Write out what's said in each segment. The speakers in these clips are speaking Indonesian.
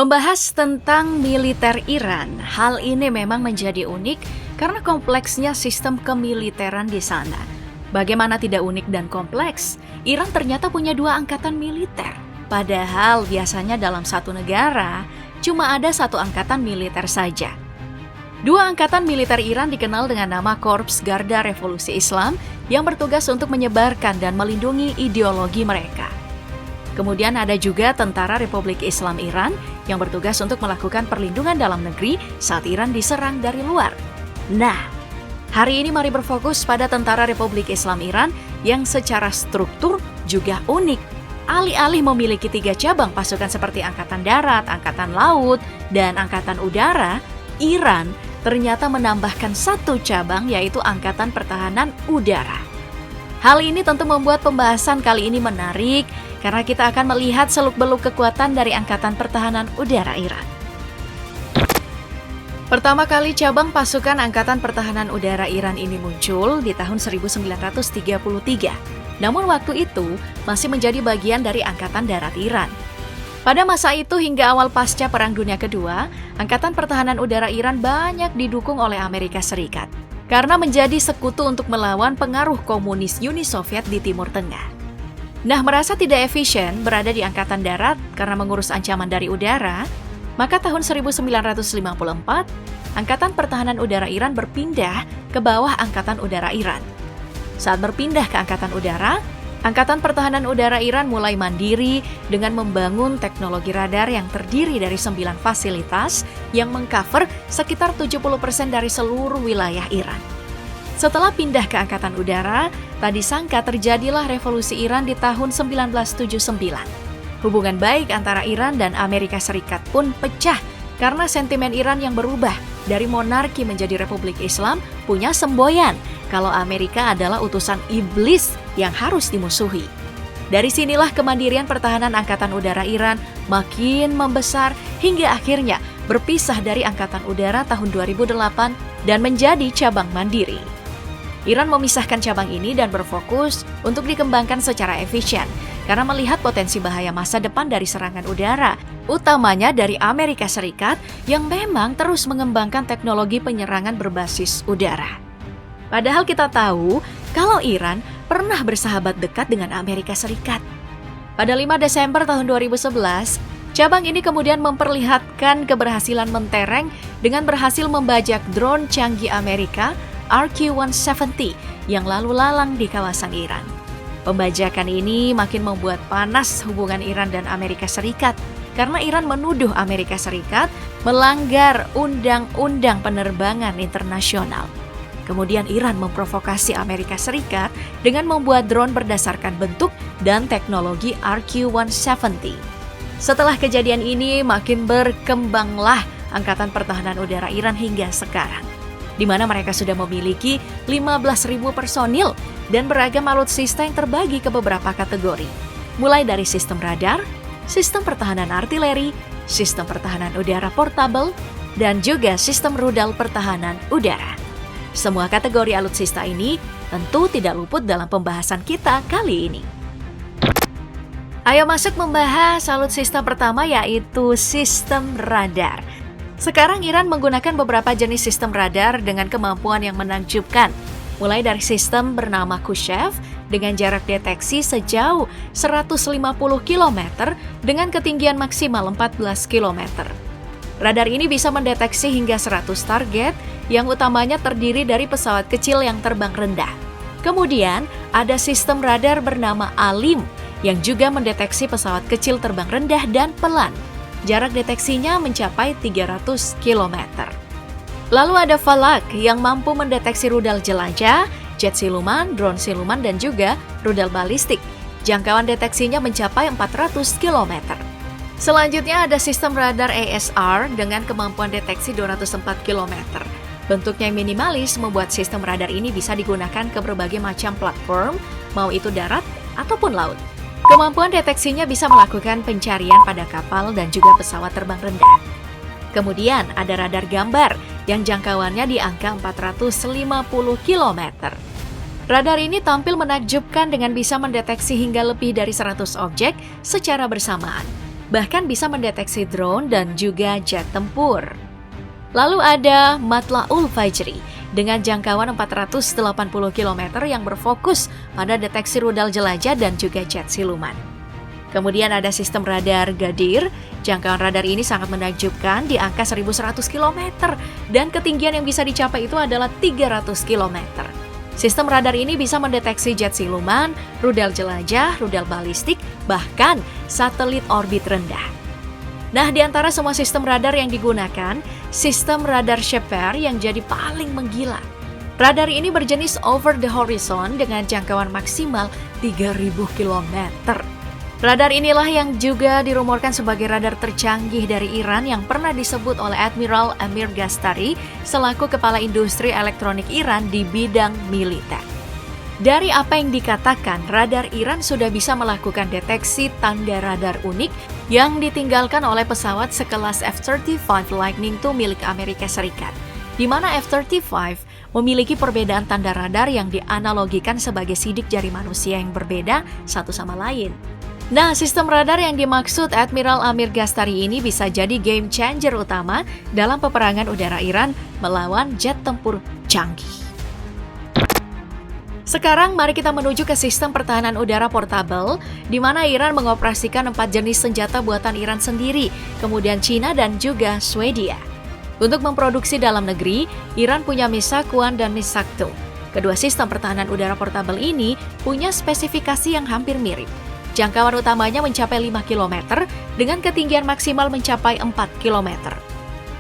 Membahas tentang militer Iran, hal ini memang menjadi unik karena kompleksnya sistem kemiliteran di sana. Bagaimana tidak unik dan kompleks, Iran ternyata punya 2 angkatan militer. Padahal biasanya dalam satu negara, cuma ada 1 angkatan militer saja. 2 angkatan militer Iran dikenal dengan nama Korps Garda Revolusi Islam yang bertugas untuk menyebarkan dan melindungi ideologi mereka. Kemudian ada juga Tentara Republik Islam Iran yang bertugas untuk melakukan perlindungan dalam negeri saat Iran diserang dari luar. Nah, hari ini mari berfokus pada Tentara Republik Islam Iran yang secara struktur juga unik. Alih-alih memiliki 3 cabang pasukan seperti Angkatan Darat, Angkatan Laut, dan Angkatan Udara, Iran ternyata menambahkan 1 cabang yaitu Angkatan Pertahanan Udara. Hal ini tentu membuat pembahasan kali ini menarik karena kita akan melihat seluk-beluk kekuatan dari Angkatan Pertahanan Udara Iran. Pertama kali cabang pasukan Angkatan Pertahanan Udara Iran ini muncul di tahun 1933. Namun waktu itu masih menjadi bagian dari Angkatan Darat Iran. Pada masa itu hingga awal pasca Perang Dunia Kedua, Angkatan Pertahanan Udara Iran banyak didukung oleh Amerika Serikat karena menjadi sekutu untuk melawan pengaruh komunis Uni Soviet di Timur Tengah. Nah, merasa tidak efisien berada di Angkatan Darat karena mengurus ancaman dari udara, maka tahun 1954, Angkatan Pertahanan Udara Iran berpindah ke bawah Angkatan Udara Iran. Saat berpindah ke Angkatan Udara, Angkatan Pertahanan Udara Iran mulai mandiri dengan membangun teknologi radar yang terdiri dari 9 fasilitas yang mengcover sekitar 70% dari seluruh wilayah Iran. Setelah pindah ke Angkatan Udara, tak disangka terjadilah revolusi Iran di tahun 1979. Hubungan baik antara Iran dan Amerika Serikat pun pecah karena sentimen Iran yang berubah dari monarki menjadi Republik Islam punya semboyan kalau Amerika adalah utusan iblis yang harus dimusuhi. Dari sinilah kemandirian pertahanan Angkatan Udara Iran makin membesar hingga akhirnya berpisah dari Angkatan Udara tahun 2008 dan menjadi cabang mandiri. Iran memisahkan cabang ini dan berfokus untuk dikembangkan secara efisien karena melihat potensi bahaya masa depan dari serangan udara, utamanya dari Amerika Serikat yang memang terus mengembangkan teknologi penyerangan berbasis udara. Padahal kita tahu kalau Iran pernah bersahabat dekat dengan Amerika Serikat. Pada 5 Desember tahun 2011, cabang ini kemudian memperlihatkan keberhasilan mentereng dengan berhasil membajak drone canggih Amerika RQ-170 yang lalu lalang di kawasan Iran. Pembajakan ini makin membuat panas hubungan Iran dan Amerika Serikat karena Iran menuduh Amerika Serikat melanggar undang-undang penerbangan internasional. Kemudian Iran memprovokasi Amerika Serikat dengan membuat drone berdasarkan bentuk dan teknologi RQ-170. Setelah kejadian ini makin berkembanglah Angkatan Pertahanan Udara Iran hingga sekarang, di mana mereka sudah memiliki 15.000 personil dan beragam alutsista yang terbagi ke beberapa kategori, mulai dari sistem radar, sistem pertahanan artileri, sistem pertahanan udara portabel, dan juga sistem rudal pertahanan udara. Semua kategori alutsista ini tentu tidak luput dalam pembahasan kita kali ini. Ayo masuk membahas alutsista pertama yaitu sistem radar. Sekarang Iran menggunakan beberapa jenis sistem radar dengan kemampuan yang menakjubkan, mulai dari sistem bernama Kushev dengan jarak deteksi sejauh 150 km dengan ketinggian maksimal 14 km. Radar ini bisa mendeteksi hingga 100 target yang utamanya terdiri dari pesawat kecil yang terbang rendah. Kemudian ada sistem radar bernama Alim yang juga mendeteksi pesawat kecil terbang rendah dan pelan. Jarak deteksinya mencapai 300 km. Lalu ada Falak yang mampu mendeteksi rudal jelajah, jet siluman, drone siluman, dan juga rudal balistik. Jangkauan deteksinya mencapai 400 km. Selanjutnya ada sistem radar ASR dengan kemampuan deteksi 204 km. Bentuknya yang minimalis membuat sistem radar ini bisa digunakan ke berbagai macam platform, mau itu darat ataupun laut. Kemampuan deteksinya bisa melakukan pencarian pada kapal dan juga pesawat terbang rendah. Kemudian ada radar gambar yang jangkauannya di angka 450 km. Radar ini tampil menakjubkan dengan bisa mendeteksi hingga lebih dari 100 objek secara bersamaan. bahkan bisa mendeteksi drone dan juga jet tempur. Lalu ada Matla'ul Fajri dengan jangkauan 480 km yang berfokus pada deteksi rudal jelajah dan juga jet siluman. Kemudian ada sistem radar Gadir, jangkauan radar ini sangat menakjubkan di angka 1100 km dan ketinggian yang bisa dicapai itu adalah 300 km. Sistem radar ini bisa mendeteksi jet siluman, rudal jelajah, rudal balistik, bahkan satelit orbit rendah. Nah, di antara semua sistem radar yang digunakan, sistem radar Shepard yang jadi paling menggila. Radar ini berjenis over the horizon dengan jangkauan maksimal 3.000 km. Radar inilah yang juga dirumorkan sebagai radar tercanggih dari Iran yang pernah disebut oleh Admiral Amir Gastari selaku kepala industri elektronik Iran di bidang militer. Dari apa yang dikatakan, radar Iran sudah bisa melakukan deteksi tanda radar unik yang ditinggalkan oleh pesawat sekelas F-35 Lightning II milik Amerika Serikat, di mana F-35 memiliki perbedaan tanda radar yang dianalogikan sebagai sidik jari manusia yang berbeda satu sama lain. Nah, sistem radar yang dimaksud Admiral Amir Gastari ini bisa jadi game changer utama dalam peperangan udara Iran melawan jet tempur canggih. Sekarang mari kita menuju ke sistem pertahanan udara portable, di mana Iran mengoperasikan 4 jenis senjata buatan Iran sendiri, kemudian Cina dan juga Swedia. Untuk memproduksi dalam negeri, Iran punya Misak-1 dan Misak-2. Kedua sistem pertahanan udara portable ini punya spesifikasi yang hampir mirip. Jangkauan utamanya mencapai 5 km dengan ketinggian maksimal mencapai 4 km.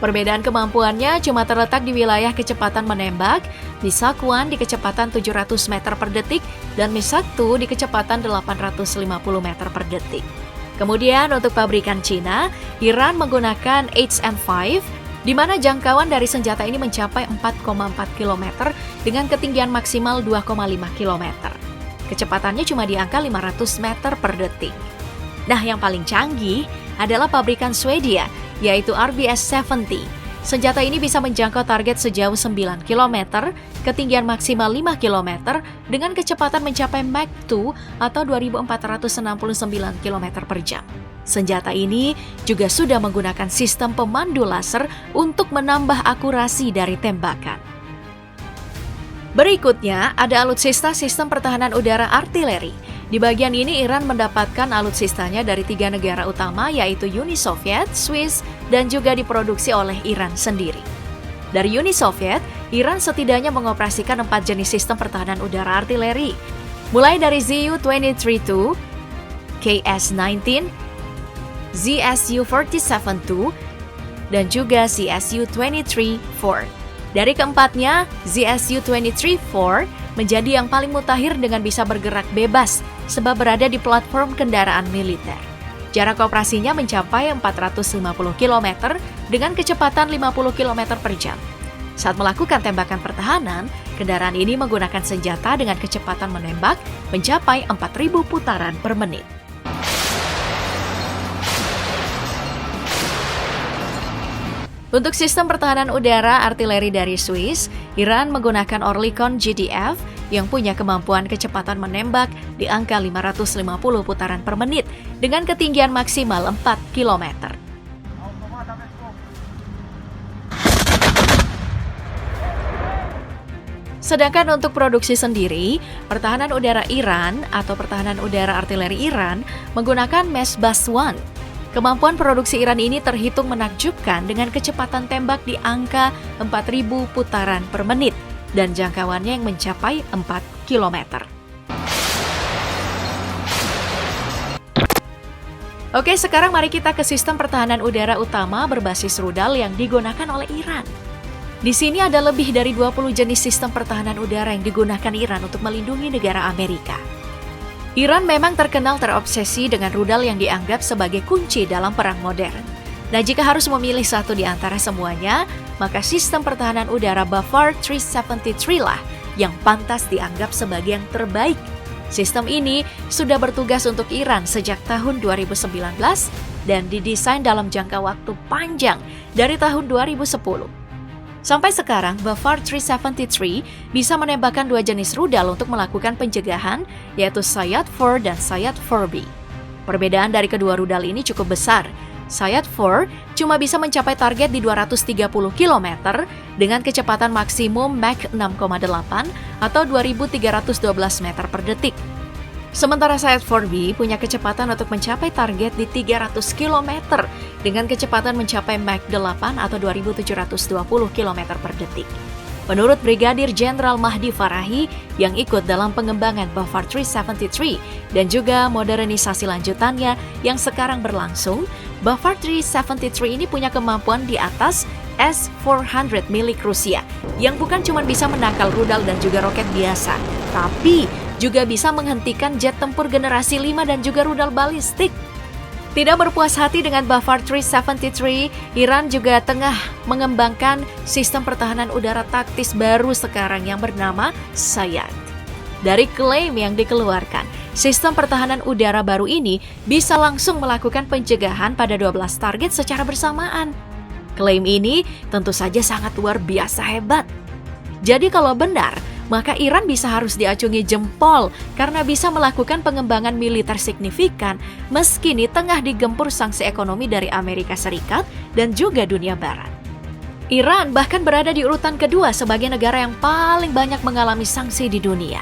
Perbedaan kemampuannya cuma terletak di wilayah kecepatan menembak, Misak-1 di kecepatan 700 meter per detik dan Misak-2 di kecepatan 850 meter per detik. Kemudian untuk pabrikan Cina, Iran menggunakan HN5, di mana jangkauan dari senjata ini mencapai 4,4 km dengan ketinggian maksimal 2,5 km. Kecepatannya cuma di angka 500 meter per detik. Nah, yang paling canggih adalah pabrikan Swedia, yaitu RBS-70. Senjata ini bisa menjangkau target sejauh 9 km, ketinggian maksimal 5 km, dengan kecepatan mencapai Mach 2 atau 2.469 km per jam. Senjata ini juga sudah menggunakan sistem pemandu laser untuk menambah akurasi dari tembakan. Berikutnya, ada alutsista sistem pertahanan udara artileri. Di bagian ini, Iran mendapatkan alutsistanya dari 3 negara utama, yaitu Uni Soviet, Swiss, dan juga diproduksi oleh Iran sendiri. Dari Uni Soviet, Iran setidaknya mengoperasikan 4 jenis sistem pertahanan udara artileri, mulai dari Zu-23-2, KS-19, ZSU-47-2, dan juga ZSU-23-4. Dari keempatnya, ZSU-23-4 menjadi yang paling mutakhir dengan bisa bergerak bebas sebab berada di platform kendaraan militer. Jarak operasinya mencapai 450 km dengan kecepatan 50 km per jam. Saat melakukan tembakan pertahanan, kendaraan ini menggunakan senjata dengan kecepatan menembak mencapai 4.000 putaran per menit. Untuk sistem pertahanan udara artileri dari Swiss, Iran menggunakan Oerlikon GDF yang punya kemampuan kecepatan menembak di angka 550 putaran per menit dengan ketinggian maksimal 4 km. Sedangkan untuk produksi sendiri, pertahanan udara Iran atau pertahanan udara artileri Iran menggunakan Mesbah-1. Kemampuan produksi Iran ini terhitung menakjubkan dengan kecepatan tembak di angka 4.000 putaran per menit dan jangkauannya yang mencapai 4 km. Oke, sekarang mari kita ke sistem pertahanan udara utama berbasis rudal yang digunakan oleh Iran. Di sini ada lebih dari 20 jenis sistem pertahanan udara yang digunakan Iran untuk melindungi negara Amerika. Iran memang terkenal terobsesi dengan rudal yang dianggap sebagai kunci dalam perang modern. Nah, jika harus memilih satu di antara semuanya, maka sistem pertahanan udara Bafar 373 lah yang pantas dianggap sebagai yang terbaik. Sistem ini sudah bertugas untuk Iran sejak tahun 2019 dan didesain dalam jangka waktu panjang dari tahun 2010. Sampai sekarang, Bafar 373 bisa menembakkan 2 jenis rudal untuk melakukan pencegahan, yaitu Sayyad 4 dan Sayyad 4B. Perbedaan dari kedua rudal ini cukup besar. Sayad 4 cuma bisa mencapai target di 230 km dengan kecepatan maksimum Mach 6,8 atau 2.312 meter per detik. Sementara Sayad 4B punya kecepatan untuk mencapai target di 300 km dengan kecepatan mencapai Mach 8 atau 2.720 km per detik. Menurut Brigadir Jenderal Mahdi Farahi yang ikut dalam pengembangan Bafar 373 dan juga modernisasi lanjutannya yang sekarang berlangsung, Bafar 373 ini punya kemampuan di atas S-400 milik Rusia yang bukan cuma bisa menangkal rudal dan juga roket biasa, tapi juga bisa menghentikan jet tempur generasi 5 dan juga rudal balistik. Tidak berpuas hati dengan Bafar 373, Iran juga tengah mengembangkan sistem pertahanan udara taktis baru sekarang yang bernama Sayad. Dari klaim yang dikeluarkan, sistem pertahanan udara baru ini bisa langsung melakukan pencegahan pada 12 target secara bersamaan. Klaim ini tentu saja sangat luar biasa hebat. Jadi kalau benar, maka Iran bisa harus diacungi jempol karena bisa melakukan pengembangan militer signifikan meski di tengah digempur sanksi ekonomi dari Amerika Serikat dan juga dunia barat. Iran bahkan berada di urutan kedua sebagai negara yang paling banyak mengalami sanksi di dunia.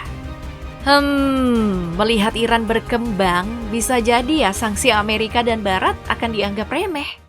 Melihat Iran berkembang, bisa jadi ya sanksi Amerika dan barat akan dianggap remeh.